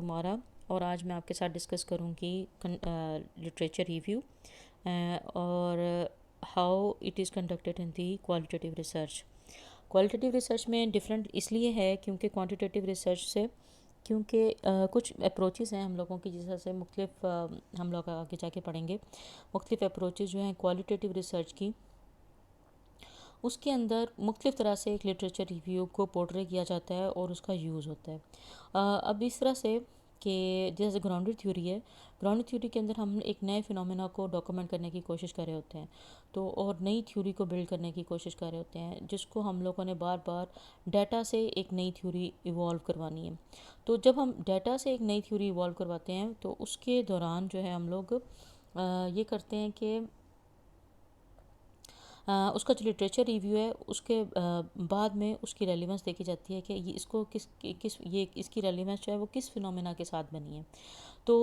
कुमारा और आज मैं आपके साथ डिस्कस करूँगी लिटरेचर रिव्यू और how it is conducted in the qualitative research. Qualitative research में डिफरेंट इसलिए है क्योंकि क्वांटिटेटिव रिसर्च से कुछ अप्रोचेस हैं हम लोगों की, जिस तरह से मुख्तलिफ हम लोग आगे जाके पढ़ेंगे। मुख्तलिफ अप्रोचेस जो हैं क्वालिटेटिव रिसर्च की, उसके अंदर मुख्तलिफ़ तरह से एक लिटरेचर रिव्यू को पोर्ट्रे किया जाता है और उसका यूज़ होता है। अब इस तरह से कि जैसे ग्राउंडेड थ्योरी है, ग्राउंडेड थ्योरी के अंदर हम एक नए फिनोमेना को डॉक्यूमेंट करने की कोशिश कर रहे होते हैं, तो और नई थ्योरी को बिल्ड करने की कोशिश कर रहे होते हैं, जिसको हम लोगों ने बार बार डाटा से एक नई थ्योरी इवॉल्व करवानी है। तो जब हम डाटा से एक नई थ्योरी इवॉल्व करवाते हैं तो उसके दौरान जो है हम लोग ये करते हैं कि उसका जो लिटरेचर रिव्यू है उसके बाद में उसकी रेलिवेंस देखी जाती है कि ये इसको किस ये इसकी रेलिवेंस जो है वो किस फिनोमेना के साथ बनी है। तो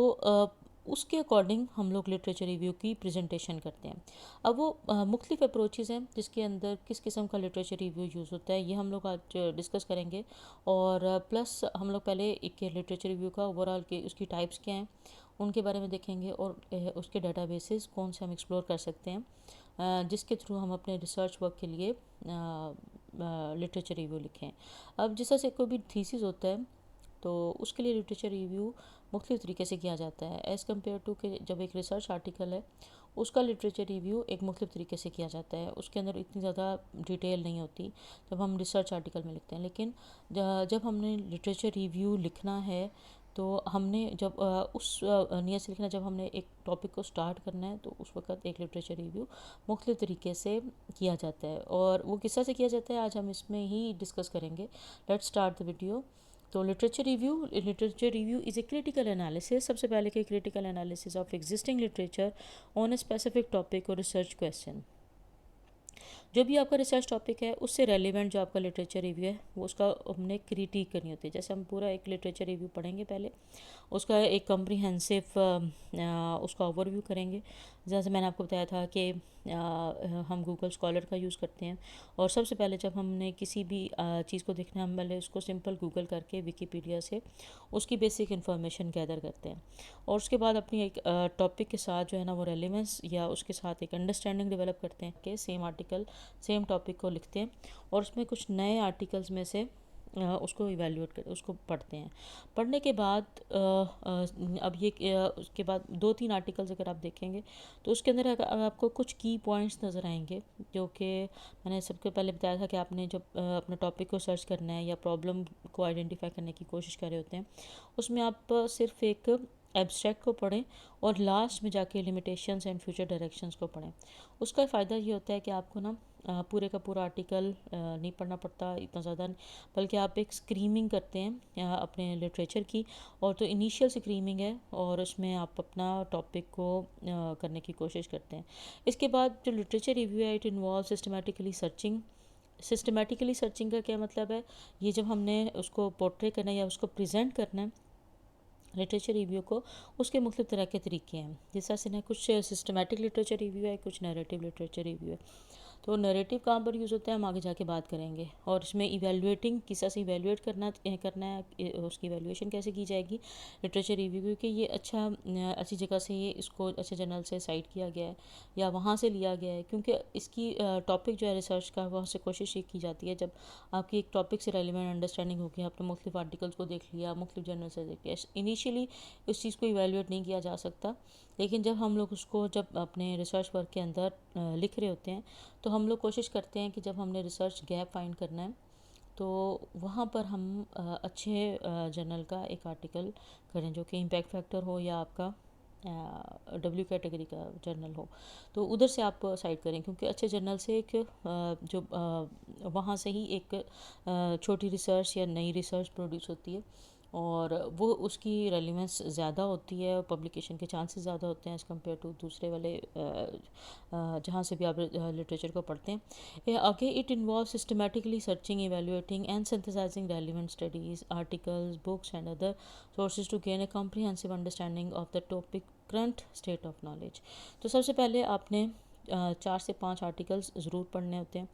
उसके अकॉर्डिंग हम लोग लिटरेचर रिव्यू की प्रेजेंटेशन करते हैं। अब वो मुख्तलिफ अप्रोचेज़ हैं जिसके अंदर किस किस्म का लिटरेचर रिव्यू यूज़ होता है, ये हम लोग आज डिस्कस करेंगे। और प्लस हम लोग पहले एक लिटरेचर रिव्यू का ओवरऑल के उसकी टाइप्स क्या हैं उनके बारे में देखेंगे और उसके डाटाबेसेस कौन से हम एक्सप्लोर कर सकते हैं, जिसके थ्रू हम अपने रिसर्च वर्क के लिए लिटरेचर रिव्यू लिखें। अब जिस तरह से कोई भी थीसिस होता है तो उसके लिए लिटरेचर रिव्यू मुख्तलिफ़ तरीके से किया जाता है एज़ कम्पेयर टू कि जब एक रिसर्च आर्टिकल है उसका लिटरेचर रिव्यू एक मुख्तलिफ़ तरीके से किया जाता है। उसके अंदर इतनी ज़्यादा डिटेल नहीं होती जब हम रिसर्च आर्टिकल में लिखते हैं, लेकिन जब हमने लिटरेचर रिव्यू लिखना है तो हमने जब उस नियत से लिखना, जब हमने एक टॉपिक को स्टार्ट करना है तो उस वक्त एक लिटरेचर रिव्यू मुख्तलिफ़ तरीके से किया जाता है। और वो किस तरह से किया जाता है आज हम इसमें ही डिस्कस करेंगे। Let's start the video. तो literature review is a critical analysis, सबसे पहले कि critical analysis of existing literature on a specific topic और रिसर्च क्वेश्चन। जो भी आपका रिसर्च टॉपिक है उससे रेलिवेंट जो आपका लिटरेचर रिव्यू है वो उसका हमने क्रिटिक करनी होती है। जैसे हम पूरा एक लिटरेचर रिव्यू पढ़ेंगे, पहले उसका एक कम्प्रीहेंसिव उसका ओवरव्यू करेंगे। जैसे मैंने आपको बताया था कि हम गूगल स्कॉलर का यूज़ करते हैं और सबसे पहले जब हमने किसी भी चीज़ को देखना है हम पहले उसको सिंपल गूगल करके विकीपीडिया से उसकी बेसिक इन्फॉर्मेशन गैदर करते हैं और उसके बाद अपनी एक टॉपिक के साथ जो है ना वो रेलिवेंस या उसके साथ एक अंडरस्टैंडिंग डेवलप करते हैं कि सेम आर्टिकल सेम टॉपिक को लिखते हैं और उसमें कुछ नए आर्टिकल्स में से उसको इवेल्यूएट कर उसको पढ़ते हैं। पढ़ने के बाद अब उसके बाद 2-3 आर्टिकल्स अगर आप देखेंगे तो उसके अंदर आपको कुछ की पॉइंट्स नज़र आएंगे, जो कि मैंने सबके पहले बताया था कि आपने जब अपना टॉपिक को सर्च करना है या प्रॉब्लम को आइडेंटिफाई करने की कोशिश कर रहे होते हैं उसमें आप सिर्फ एक एब्स्ट्रैक्ट को पढ़ें और लास्ट में जाके लिमिटेशंस एंड फ्यूचर डायरेक्शंस को पढ़ें। उसका फ़ायदा ये होता है कि आपको ना पूरे का पूरा आर्टिकल नहीं पढ़ना पड़ता इतना ज़्यादा, बल्कि आप एक स्क्रीमिंग करते हैं अपने लिटरेचर की, और तो इनिशियल स्क्रीमिंग है और उसमें आप अपना टॉपिक को करने की कोशिश करते हैं। इसके बाद जो लिटरेचर रिव्यू है it involve systematically searching. Systematically searching का क्या मतलब है, ये जब हमने उसको पोर्ट्रे करना है या उसको प्रेजेंट करना है लिटरेचर रिव्यू को, उसके मुख्तलिफ तरह के तरीके हैं। जैसा से ना कुछ सिस्टमेटिक लिटरेचर रिव्यू है, कुछ नैरेटिव लिटरेचर रिव्यू है। तो नैरेटिव कहाँ पर यूज़ होता है हम आगे जाके बात करेंगे। और इसमें इवेलुएटिंग किस तरह से इवेलुएट करना है, उसकी इवेलुएशन कैसे की जाएगी लिटरेचर रिव्यू, क्योंकि ये अच्छी जगह से ये इसको अच्छे जर्नल से साइट किया गया है या वहाँ से लिया गया है, क्योंकि इसकी टॉपिक जो है रिसर्च का वहाँ से कोशिश ये की जाती है जब आपकी एक टॉपिक से रेलिवेंट अंडरस्टैंडिंग होगी, आपने मुख्तलिफ आर्टिकल्स को देख लिया, मुख्तलिफ जर्नल से देख लिया, इनिशियली उस चीज़ को इवेलुएट नहीं किया जा सकता, लेकिन जब हम लोग उसको जब अपने रिसर्च वर्क के अंदर लिख रहे होते हैं तो हम लोग कोशिश करते हैं कि जब हमने रिसर्च गैप फाइंड करना है तो वहाँ पर हम अच्छे जर्नल का एक आर्टिकल करें जो कि इम्पैक्ट फैक्टर हो या आपका डब्ल्यू कैटेगरी का जर्नल हो, तो उधर से आप साइड करें, क्योंकि अच्छे जर्नल से एक वहाँ से ही एक छोटी रिसर्च या नई रिसर्च प्रोड्यूस होती है और वो उसकी रेलिवेंस ज़्यादा होती है, पब्लिकेशन के चांसेस ज़्यादा होते हैं एज़ कम्पेयर टू दूसरे वाले जहाँ से भी आप लिटरेचर को पढ़ते हैं। आगे it involve systematically searching, evaluating and synthesizing relevant studies, articles, books and other sources to gain a comprehensive understanding of the topic current state of knowledge. तो सबसे पहले आपने 4 से 5 आर्टिकल्स ज़रूर पढ़ने होते हैं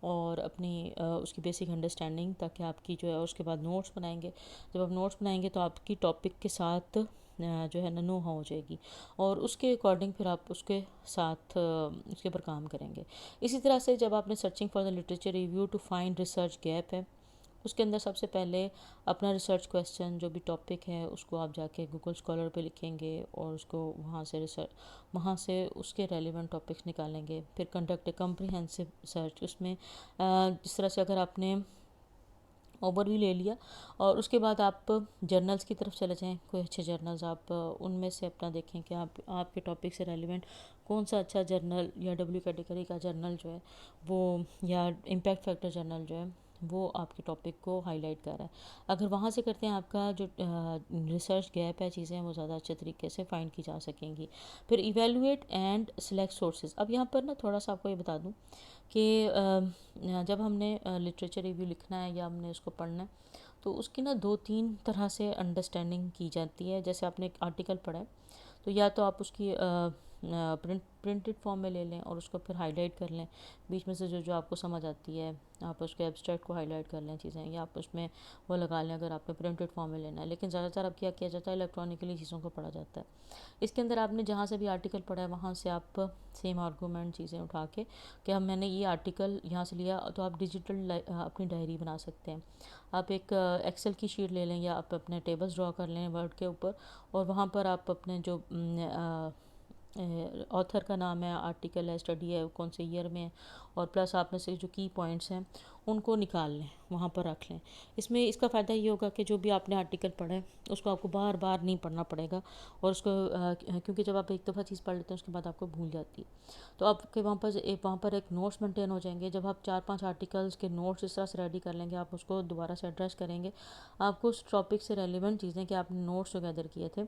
और अपनी उसकी बेसिक अंडरस्टैंडिंग, ताकि आपकी जो है उसके बाद नोट्स बनाएंगे। जब आप नोट्स बनाएंगे तो आपकी टॉपिक के साथ जो है ना नो हो जाएगी, और उसके अकॉर्डिंग फिर आप उसके साथ उसके ऊपर काम करेंगे। इसी तरह से जब आपने searching for the literature review to find research gap है, उसके अंदर सबसे पहले अपना रिसर्च क्वेश्चन जो भी टॉपिक है उसको आप जाके गूगल स्कॉलर पे लिखेंगे, और उसको वहाँ से उसके रेलिवेंट टॉपिक्स निकालेंगे। फिर कंडक्ट ए कम्प्रिहेंसिव सर्च, उसमें जिस तरह से अगर आपने ओवरव्यू ले लिया, और उसके बाद आप जर्नल्स की तरफ चले जाएं, कोई अच्छे जर्नल्स आप उनमें से अपना देखें कि आपके टॉपिक से रेलिवेंट कौन सा अच्छा जर्नल या डब्ल्यू कैटेगरी का जर्नल जो है वो, या इम्पैक्ट फैक्टर जर्नल जो है वो आपके टॉपिक को हाईलाइट कर रहा है। अगर वहाँ से करते हैं, आपका जो रिसर्च गैप है, चीज़ें वो ज़्यादा अच्छे तरीके से फाइंड की जा सकेंगी। फिर इवेलुएट एंड सिलेक्ट सोर्सेज। अब यहाँ पर ना थोड़ा सा आपको ये बता दूँ कि जब हमने लिटरेचर रिव्यू लिखना है या हमने उसको पढ़ना है, तो उसकी ना 2-3 तरह से अंडरस्टैंडिंग की जाती है। जैसे आपने एक आर्टिकल पढ़ा है, तो या तो आप उसकी प्रिंटेड फॉर्म में ले लें और उसको फिर हाईलाइट कर लें, बीच में से जो जो आपको समझ आती है आप उसके एब्स्ट्रैक्ट को हाईलाइट कर लें चीज़ें, या आप उसमें वो लगा लें अगर आपने प्रिंटेड फॉर्म में लेना है। लेकिन ज़्यादातर अब क्या किया जाता है, इलेक्ट्रॉनिकली चीज़ों को पढ़ा जाता है। इसके अंदर आपने जहाँ से भी आर्टिकल पढ़ा है वहाँ से आप सेम आर्गूमेंट चीज़ें उठा के कि हम मैंने ये आर्टिकल यहाँ से लिया, तो आप डिजिटल अपनी डायरी बना सकते हैं। आप एक एक्सेल की शीट ले लें, या आप अपने टेबल्स ड्रॉ कर लें वर्ड के ऊपर, और वहाँ पर आप अपने जो ऑथर का नाम है, आर्टिकल है, स्टडी है, कौन से ईयर में है, और प्लस आप में से जो की पॉइंट्स हैं उनको निकाल लें, वहाँ पर रख लें। इसमें इसका फ़ायदा ये होगा कि जो भी आपने आर्टिकल पढ़ा है उसको आपको बार बार नहीं पढ़ना पड़ेगा, और उसको क्योंकि जब आप एक दफ़ा चीज़ पढ़ लेते हैं उसके बाद आपको भूल जाती है। तो आपके वहाँ पर एक नोट्स मेंटेन हो जाएंगे। जब आप 4-5 आर्टिकल्स के नोट्स इस तरह से रेडी कर लेंगे, आप उसको दोबारा से एड्रेस करेंगे, आपको उस टॉपिक से रेलिवेंट चीज़ें कि आपने नोट्स जो गैदर किए थे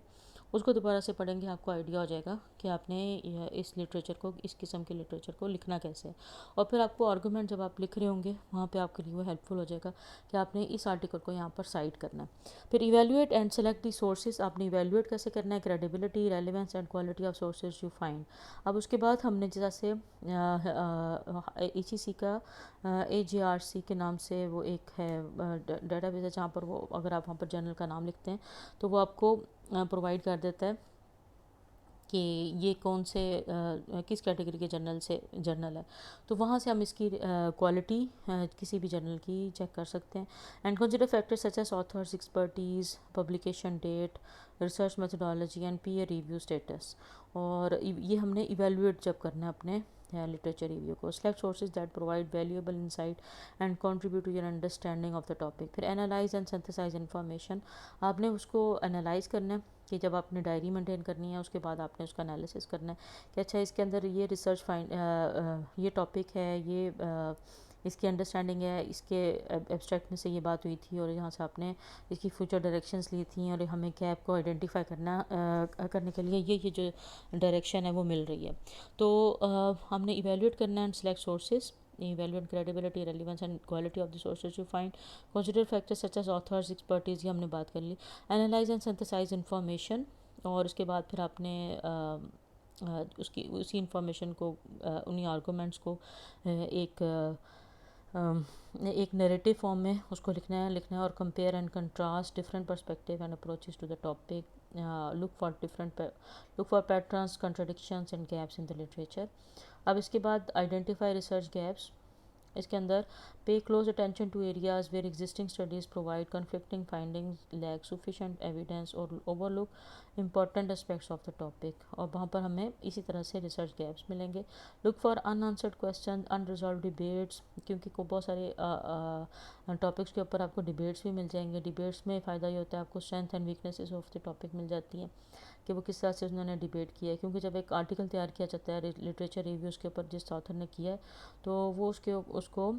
उसको दोबारा से पढ़ेंगे, आपको आइडिया हो जाएगा कि आपने इस लिटरेचर को, इस किस्म के लिटरेचर को लिखना कैसे है। और फिर आपको आर्गूमेंट जब आप लिख रहे होंगे वहाँ पे आपके लिए वो हेल्पफुल हो जाएगा कि आपने इस आर्टिकल को यहाँ पर साइट करना है। फिर evaluate and select the sources. आपने इवेल्युएट कैसे करना है, credibility, relevance and quality of sources you find. अब उसके बाद हमने जैसे ECC का AJRC के नाम से वो एक है डेटाबेस है, जहाँ पर वो अगर आप वहाँ पर जर्नल का नाम लिखते हैं तो वो आपको प्रोवाइड कर देता है कि ये कौन से किस कैटेगरी के जर्नल है। तो वहाँ से हम इसकी क्वालिटी किसी भी जर्नल की चेक कर सकते हैं। And consider factors such as author's expertise, publication date, research methodology and peer review status. और ये हमने इवेलुएट जब करना है अपने लिटरेचर रिव्यू को। Select sources that provide valuable insight and contribute to your understanding of the topic. फिर analyse and synthesise information. आपने उसको एनालाइज करना है कि जब आपने डायरी मेंटेन करनी है उसके बाद आपने उसका एनालिसिस करना है कि अच्छा इसके अंदर ये ये टॉपिक है, ये इसकी अंडरस्टैंडिंग है, इसके एब्स्ट्रैक्ट में से ये बात हुई थी और यहाँ से आपने इसकी फ्यूचर डायरेक्शंस ली थी, और हमें गैप को आइडेंटिफाई करने के लिए ये जो डायरेक्शन है वो मिल रही है। तो हमने इवेल्युएट करना है and select sources, evaluate credibility, relevance and quality of the sources you find, consider factors such as authors expertise, ये हमने बात कर ली, analyze and synthesize information। और उसके बाद फिर आपने उसी इंफॉर्मेशन को उन्हीं आर्गूमेंट्स को एक नैरेटिव फॉर्म में उसको लिखना है और compare and contrast different perspective and approaches to the topic, look for patterns, contradictions and gaps in the literature. अब इसके बाद आइडेंटिफाई रिसर्च गैप्स। इसके अंदर pay close attention to areas where existing studies provide conflicting findings, lack sufficient evidence और overlook important aspects of the topic, और वहाँ पर हमें इसी तरह से रिसर्च गैप्स मिलेंगे। Look for unanswered question, unresolved debates, क्योंकि बहुत सारे टॉपिक्स के ऊपर आपको डिबेट्स भी मिल जाएंगे। डिबेट्स में फ़ायदा ये होता है आपको strength and weaknesses of the topic मिल जाती हैं कि वो किस तरह से उन्होंने डिबेट किया है। क्योंकि जब एक आर्टिकल तैयार किया जाता है लिटरेचर रिव्यूज़ के ऊपर जिस ऑथर ने किया है, तो वो उसको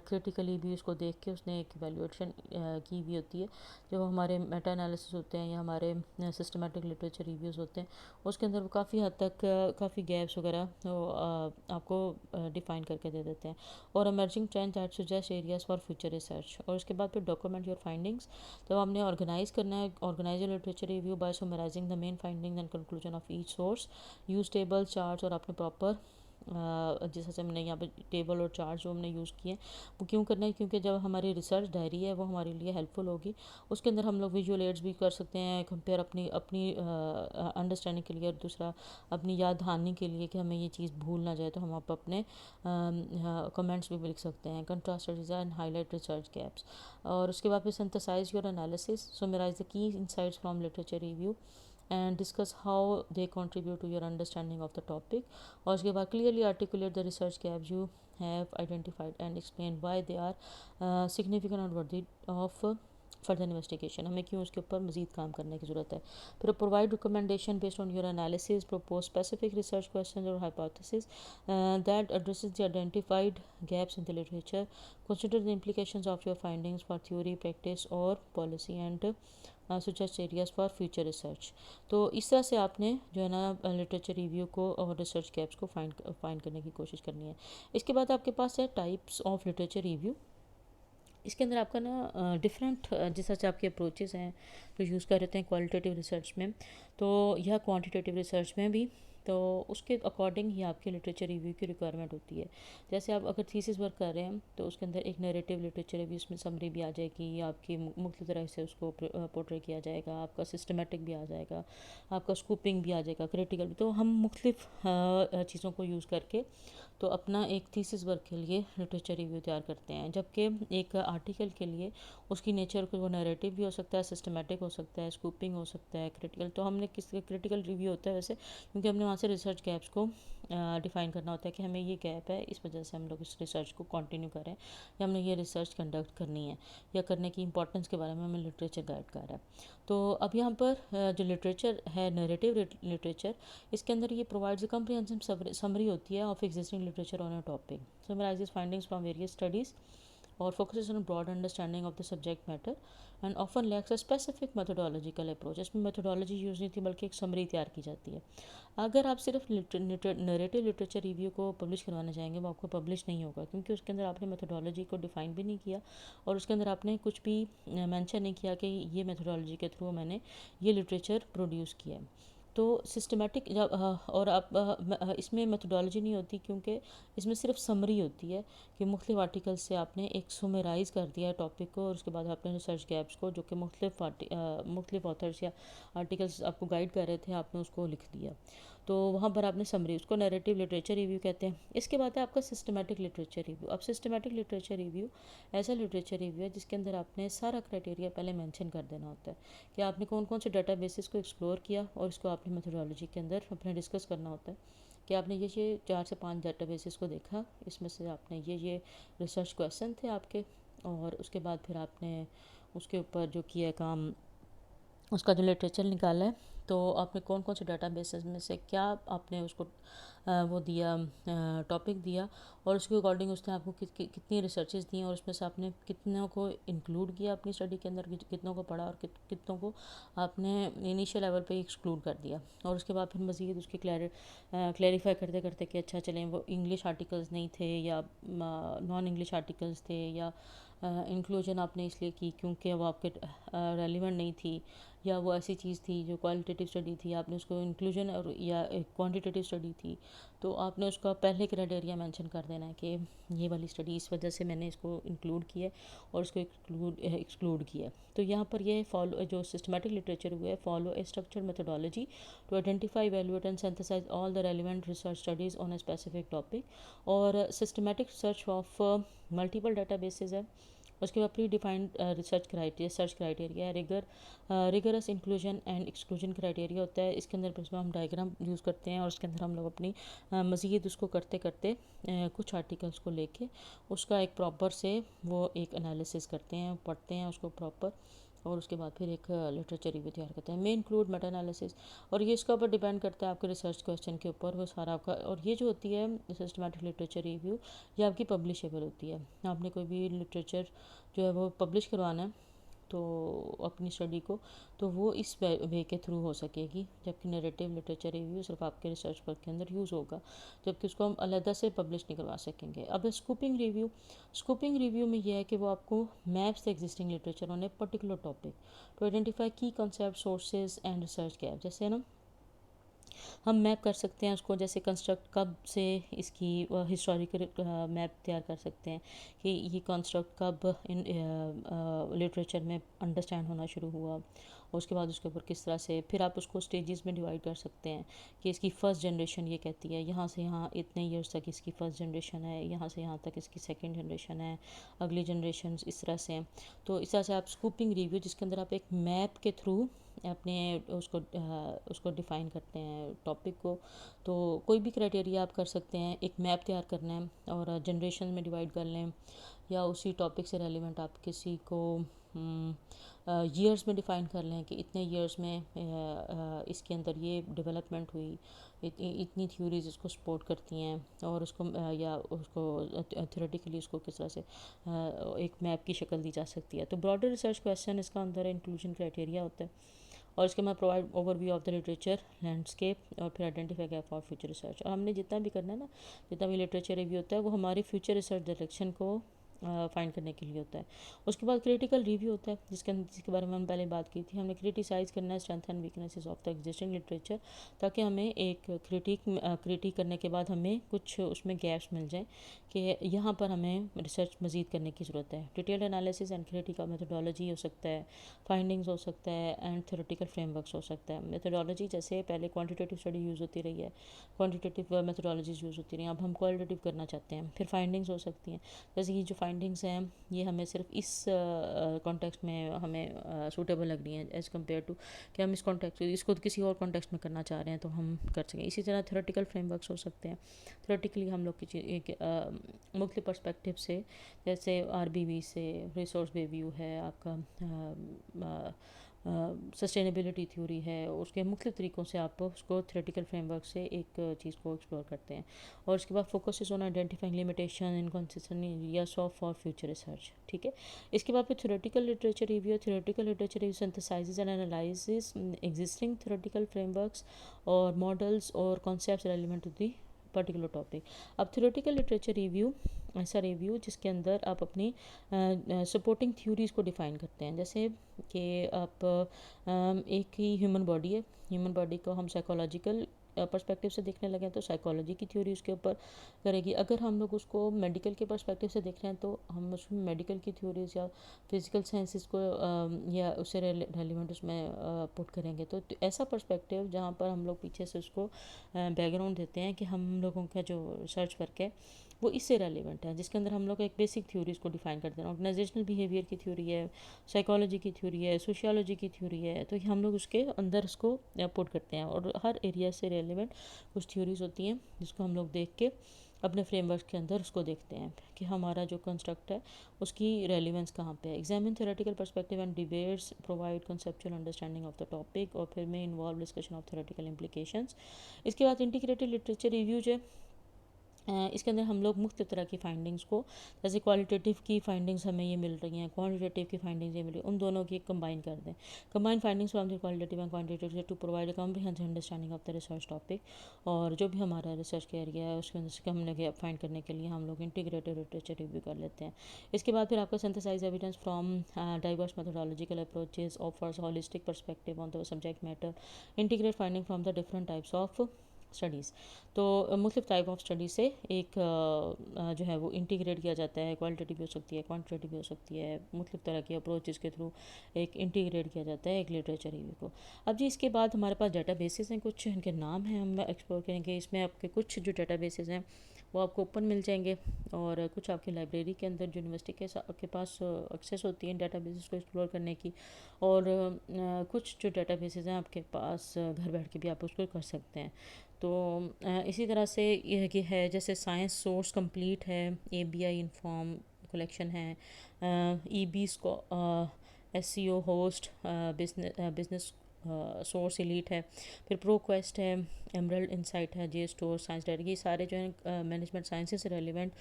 क्रिटिकली भी उसको देख के उसने एक इवैल्यूएशन की हुई होती है। जो हमारे मेटा एनालिसिस होते हैं या हमारे सिस्टमेटिक लिटरेचर रिव्यूज़ होते हैं, उसके अंदर वो काफ़ी हद तक काफ़ी गैप्स वगैरह आपको डिफ़ाइन करके दे देते हैं। और emerging trend that suggest areas for future research. और उसके बाद फिर डॉक्यूमेंट योर फाइंडिंग्स। जब हमने ऑर्गेनाइज करना है, organise literature review by summarising the main findings and conclusion of each source, use table charts, और आपने प्रॉपर जैसे हमने यहाँ पे टेबल और चार्ट जो हमने यूज़ किए वो क्यों करना है, क्योंकि जब हमारी रिसर्च डायरी है वो हमारे लिए हेल्पफुल होगी। उसके अंदर हम लोग विजुअल एड्स भी कर सकते हैं, कंपेयर अपनी अपनी अंडरस्टैंडिंग के लिए, और दूसरा अपनी याद दहानी के लिए कि हमें ये चीज़ भूल ना जाए, तो हम आप अपने कमेंट्स भी लिख सकते हैं। Contrast design, highlight research gaps, और उसके बाद फिर synthesise your analysis, summarise the key insights from literature review and discuss how they contribute to your understanding of the topic. और उसके बाद clearly articulate the research gaps you have identified and explain why they are significant and worthy of further investigation, हमें क्यों उसके ऊपर मजीद काम करने की ज़रूरत है। फिर provide recommendation based on your analysis, propose specific research question और hypothesis that addresses the identified gaps in the literature, consider the implications of your findings for theory, practice और policy and suggest areas for future research। तो इस तरह से आपने जो है ना लिटरेचर रिव्यू को और रिसर्च गैप्स को फाइंड करने की कोशिश करनी है। इसके बाद आपके पास है टाइप्स ऑफ लिटरेचर रिव्यू। इसके अंदर आपका ना डिफरेंट जिस तरह से आपके अप्रोचेस हैं जो यूज़ कर रहे हैं क्वालिटेटिव रिसर्च में, तो यह क्वांटिटेटिव रिसर्च में भी, तो उसके अकॉर्डिंग ही आपकी लिटरेचर रिव्यू की रिक्वायरमेंट होती है। जैसे आप अगर थीसिस वर्क कर रहे हैं तो उसके अंदर एक नैरेटिव लिटरेचर रिव्यू, उसमें समरी भी आ जाएगी, आपकी मुख्य तरह से उसको पोर्ट्रे किया जाएगा, आपका सिस्टमेटिक भी आ जाएगा, आपका स्कूपिंग भी आ जाएगा, क्रिटिकल भी। तो हम मुख्तलिफ चीज़ों को यूज़ करके तो अपना एक थीसिस वर्क के लिए लिटरेचर रिव्यू तैयार करते हैं। जबकि एक आर्टिकल के लिए उसकी नेचर को वो नैरेटिव भी हो सकता है, सिस्टमेटिक हो सकता है, स्कूपिंग हो सकता है, क्रिटिकल। तो हमने किस क्रिटिकल रिव्यू होता है वैसे, क्योंकि हमने वहाँ से रिसर्च गैप्स को डिफ़ाइन करना होता है कि हमें ये गैप है, इस वजह से हम लोग इस रिसर्च को कंटिन्यू करें, या हमने ये रिसर्च कंडक्ट करनी है, या करने की इंपॉर्टेंस के बारे में हमें लिटरेचर गाइड कर रहा है। तो अब यहाँ पर जो लिटरेचर है नैरेटिव लिटरेचर, इसके अंदर ये प्रोवाइड्स कम्प्रिहेंसिव समरी होती है of existing literature on a topic, summarises findings from various studies और focuses on broad understanding of the subject matter and often lacks a specific methodological approach। इसमें methodology use नहीं थी बल्कि एक summary तैयार की जाती है। अगर आप सिर्फ नरेटिव लिटरेचर रिव्यू को पब्लिश करवाना चाहेंगे वो आपको पब्लिश नहीं होगा, क्योंकि उसके अंदर आपने मेथोडोलॉजी को डिफ़ाइन भी नहीं किया और उसके अंदर आपने कुछ भी मेंशन नहीं किया कि ये मेथोडोलॉजी के थ्रू मैंने ये लिटरेचर प्रोड्यूस किया है। तो सिस्टमेटिक जब और आप इसमें मेथोडोलॉजी नहीं होती, क्योंकि इसमें सिर्फ समरी होती है कि मुख्तलिफ आर्टिकल से आपने एक सुमेराइज कर दिया है टॉपिक को, और उसके बाद आपने रिसर्च गैप्स को जो कि मुख्तलिफ ऑथर्स या आर्टिकल्स आपको गाइड कर रहे थे आपने उसको लिख दिया। तो वहाँ पर आपने समरी, उसको नैरेटिव लिटरेचर रिव्यू कहते हैं। इसके बाद है आपका सिस्टमेटिक लिटरेचर रिव्यू। अब सिस्टमेटिक लिटरेचर रिव्यू ऐसा लिटरेचर रिव्यू है जिसके अंदर आपने सारा क्राइटेरिया पहले मेंशन कर देना होता है कि आपने कौन कौन से डाटा बेसिस को एक्सप्लोर किया, और इसको आपने मेथोडोलॉजी के अंदर अपने डिस्कस करना होता है कि आपने ये 4 से 5 डाटा बेसिस को देखा, इसमें से आपने ये रिसर्च क्वेश्चन थे आपके, और उसके बाद फिर आपने उसके ऊपर जो किया काम, उसका जो लिटरेचर निकाला है, तो आपने कौन कौन से डाटा बेसिस में से क्या आपने उसको वो दिया, टॉपिक दिया, और उसके अकॉर्डिंग उसने आपको कितनी रिसर्चेस दी और उसमें से आपने कितनों को इंक्लूड किया अपनी स्टडी के अंदर, कितनों को पढ़ा और कितनों को आपने इनिशियल लेवल पे एक्सक्लूड कर दिया। और उसके बाद फिर मज़ीद उसकी क्लैरिफाई करते करते कि अच्छा चलें वो इंग्लिश आर्टिकल्स नहीं थे या नॉन इंग्लिश आर्टिकल्स थे, या इंक्लूजन आपने इसलिए की क्योंकि वो आपके रेलिवेंट नहीं थी, या वो ऐसी चीज़ थी जो क्वालिटेटिव स्टडी थी आपने उसको इंक्लूजन, और या क्वांटिटेटिव स्टडी थी तो आपने उसका पहले क्राइटेरिया मेंशन कर देना है कि ये वाली स्टडी इस वजह से मैंने इसको इंक्लूड किया है और उसको एक्सक्लूड किया है। तो यहाँ पर ये फॉलो जो सिस्टमेटिक लिटरेचर हुआ है, follow a structure methodology to identify, evaluate and synthesise all the relevant research studies on a specific topic. और systematic search of multiple data basis है। उसके बाद predefined research criteria, search criteria है, rigorous inclusion and exclusion criteria होता है। इसके अंदर इसमें हम डायग्राम यूज़ करते हैं और उसके अंदर हम लोग अपनी मज़ीद उसको करते करते कुछ आर्टिकल्स को लेके उसका एक प्रॉपर से वो एक एनालिसिस करते हैं, पढ़ते हैं उसको प्रॉपर, और उसके बाद फिर एक लिटरेचर रिव्यू तैयार करते हैं। मे इंक्लूड मेटा एनालिसिस, और ये इसका ऊपर डिपेंड करता है आपके रिसर्च क्वेश्चन के ऊपर वो सारा आपका। और ये जो होती है सिस्टमेटिक लिटरेचर रिव्यू, ये आपकी पब्लिशेबल होती है। आपने कोई भी लिटरेचर जो है वो पब्लिश करवाना है तो अपनी स्टडी को, तो वो इस वे के थ्रू हो सकेगी, जबकि नैरेटिव लिटरेचर रिव्यू सिर्फ आपके रिसर्च वर्क के अंदर यूज़ होगा, जबकि उसको हम अलग से पब्लिश नहीं करवा सकेंगे। अब स्कूपिंग रिव्यू में यह है कि वो आपको maps the existing literature on a particular topic to identify key concept, sources and research gap. जैसे ना हम मैप कर सकते हैं उसको, जैसे कंस्ट्रक्ट कब से इसकी हिस्टोरिकल मैप तैयार कर सकते हैं कि ये कंस्ट्रक्ट कब इन लिटरेचर में अंडरस्टैंड होना शुरू हुआ, उसके बाद उसके ऊपर किस तरह से फिर आप उसको स्टेजेस में डिवाइड कर सकते हैं कि इसकी फ़र्स्ट जनरेशन ये कहती है यहाँ से यहाँ इतने ईयर्स तक इसकी फ़र्स्ट जनरेशन है, यहाँ से यहाँ तक इसकी सेकंड जनरेशन है, अगली जनरेशन इस तरह से हैं। तो इस तरह से आप स्कूपिंग रिव्यू जिसके अंदर आप एक मैप के थ्रू अपने उसको डिफ़ाइन करते हैं टॉपिक को। तो कोई भी क्राइटेरिया आप कर सकते हैं, एक मैप तैयार करना है और जनरेशन में डिवाइड कर लें, या उसी टॉपिक से रेलिवेंट आप किसी को ईयर्स में डिफ़ाइन कर लें कि इतने ईयर्स में इसके अंदर ये डेवलपमेंट हुई, इतनी थ्योरीज इसको सपोर्ट करती हैं, और उसको या उसको थ्योरेटिकली उसको किस तरह से एक मैप की शक्ल दी जा सकती है। तो ब्रॉडर रिसर्च क्वेश्चन इसका अंदर इंक्लूजन क्राइटेरिया होता है, और इसके बाद provide overview of the literature landscape, और फिर identify gap for future research. और हमने जितना भी करना है ना, जितना भी लिटरेचर रिव्यू होता है वो हमारी फ्यूचर रिसर्च डायरेक्शन को फाइंड करने के लिए होता है। उसके बाद क्रिटिकल रिव्यू होता है जिसके बारे में हम पहले बात की थी, हमने क्रिटिसाइज़ करना है strength and weaknesses of the existing literature, ताकि हमें एक क्रिटिक करने के बाद हमें कुछ उसमें गैप्स मिल जाए कि यहाँ पर हमें रिसर्च मज़ीद करने की ज़रूरत है। Detailed analysis and critical methodology हो सकता है, फाइंडिंग्स हो सकता है, एंड थ्योरेटिकल फ्रेमवर्क्स हो सकता है। मेथोडोलॉजी जैसे पहले क्वांटिटेटिव स्टडी यूज़ होती रही है, क्वांटिटेटिव मेथोडोलॉजीज यूज़ होती रही हैं, अब हम क्वालिटेटिव करना चाहते हैं। फिर फाइंडिंग्स हो सकती हैं, जैसे कि जो फाइंडिंग्स हैं ये हमें सिर्फ इस कॉन्टेक्स्ट में हमें सूटेबल लग रही हैं एज़ कम्पेयर टू कि हम इस कॉन्टेक्स्ट इसको किसी और कॉन्टेक्स्ट में करना चाह रहे हैं तो हम कर सकें। इसी तरह थ्योरेटिकल फ्रेमवर्क्स हो सकते हैं, थ्योरेटिकली हम लोग की एक मुख्तलिफ पर्सपेक्टिव से, जैसे आरबीवी से रिसोर्स रिव्यू है आपका, सस्टेनेबिलिटी थ्योरी है, उसके मुख्तलिफ तरीक़ों से आप उसको थ्योरेटिकल फ्रेमवर्क से एक चीज़ को एक्सप्लोर करते हैं। और उसके बाद focus is on identifying limitation inconsistent areas of for future research. ठीक है, इसके बाद फिर theoretical literature review. Theoretical literature review synthesises and analyses existing theoretical frameworks और मॉडल्स और concepts relevant to the particular topic. अब थ्योरेटिकल लिटरेचर रिव्यू ऐसा review जिसके अंदर आप अपनी सपोर्टिंग थ्योरीज़ को डिफ़ाइन करते हैं, जैसे कि आप एक ही ह्यूमन बॉडी है, ह्यूमन बॉडी को हम साइकोलॉजिकल पर्सपेक्टिव से देखने लगे तो साइकोलॉजी की थ्योरी उसके ऊपर करेगी। अगर हम लोग उसको मेडिकल के पर्सपेक्टिव से देख रहे हैं तो हम उसमें मेडिकल की थ्योरीज या फिज़िकल साइंसेस को या उससे रेलिवेंट उसमें पुट करेंगे। तो ऐसा पर्सपेक्टिव जहाँ पर हम लोग पीछे से उसको बैकग्राउंड देते हैं कि हम लोगों का जो रिसर्च वर्क है वो इससे रेलिवेंट है, जिसके अंदर हम लोग एक बेसिक थ्योरीज को डिफ़ाइन करते हैं। ऑर्गेनाइजेशनल बिहेवियर की थ्योरी है, साइकोलॉजी की थ्योरी है, सोशियोलॉजी की थ्योरी है, तो हम लोग उसके अंदर उसको पुट करते हैं। और हर एरिया से रेलिवेंट कुछ थ्योरीज होती हैं जिसको हम लोग देख के अपने फ्रेमवर्क के अंदर उसको देखते हैं कि हमारा जो कंस्ट्रक्ट है उसकी रेलिवेंस कहाँ पे है। Examine theoretical perspective and debates provide conceptual understanding of the topic, और फिर में involve discussion of theoretical implications. इसके बाद इंटीग्रेटेड लिटरेचर रिव्यू जो इसके अंदर हम लोग मुख्तलिफ तरह की फाइंडिंग्स को, जैसे क्वालिटेटिव की फाइंडिंग्स हमें ये मिल रही हैं, क्वांटिटेटिव की फाइंडिंग्स ये मिल रही हैं, उन दोनों की कंबाइन कर दें। Combine findings from the qualitative and quantitative to provide a comprehensive understanding of the research topic. और जो भी हमारा रिसर्च का एरिया है उसके अंदर से हमने फाइंड करने के लिए हम लोग इंटीग्रेटेड लिटरेचर रिव्यू कर लेते हैं। इसके बाद फिर आपका synthesise evidence from diverse methodological approaches offers holistic perspective on the subject matter, integrate finding from the different types of studies. तो मुख्तलिफ टाइप ऑफ स्टडी से एक जो है वो इंटीग्रेट किया जाता है, क्वालिटेटिव भी हो सकती है, क्वांटिटेटिव भी हो सकती है, मुख्तलिफ तरह की अप्रोचेस के थ्रू एक इंटीग्रेट किया जाता है एक लिटरेचर रिव्यू को। अब जी इसके बाद हमारे पास डाटा बेसिस हैं, कुछ इनके नाम हैं, हम एक्सप्लोर करेंगे। इसमें आपके कुछ जो डाटा बेसिस हैं वो आपको ओपन मिल जाएंगे, और कुछ आपकी लाइब्रेरी के अंदर जो यूनिवर्सिटी के पास एक्सेस होती है डाटा बेसिस को एक्सप्लोर करने की, और कुछ जो डाटा बेसिस हैं आपके पास घर बैठ के भी आप उसको कर सकते हैं। तो इसी तरह से यह कि है, जैसे साइंस सोर्स कंप्लीट है, ABI इन्फॉर्म कलेक्शन है, EBs को SEO host business source elite है, फिर प्रो क्वेस्ट है, एमरल्ड इंसाइट है, जे स्टोर साइंस डायरी, ये सारे जो हैं मैनेजमेंट साइंसेस से रेलिवेंट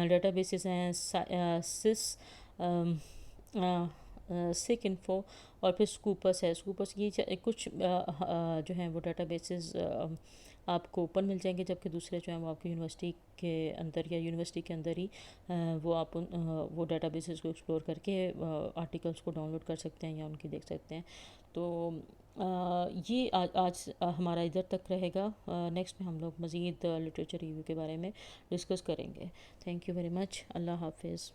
डाटा बेसिस हैं। सिक इन्फो, और फिर स्कूपर्स है। स्कूपर्स ये कुछ जो हैं वो डाटा बेसिस आपको ओपन मिल जाएंगे, जबकि दूसरे जो हैं वो आपकी यूनिवर्सिटी के अंदर या यूनिवर्सिटी के अंदर ही वो आप वो डाटा बेसिस को एक्सप्लोर करके आर्टिकल्स को डाउनलोड कर सकते हैं या उनकी देख सकते हैं। तो ये आज हमारा इधर तक रहेगा। नेक्स्ट में हम लोग मज़ीद लिटरेचर रिव्यू के बारे में डिस्कस करेंगे। Thank you very much. अल्लाह हाफिज़।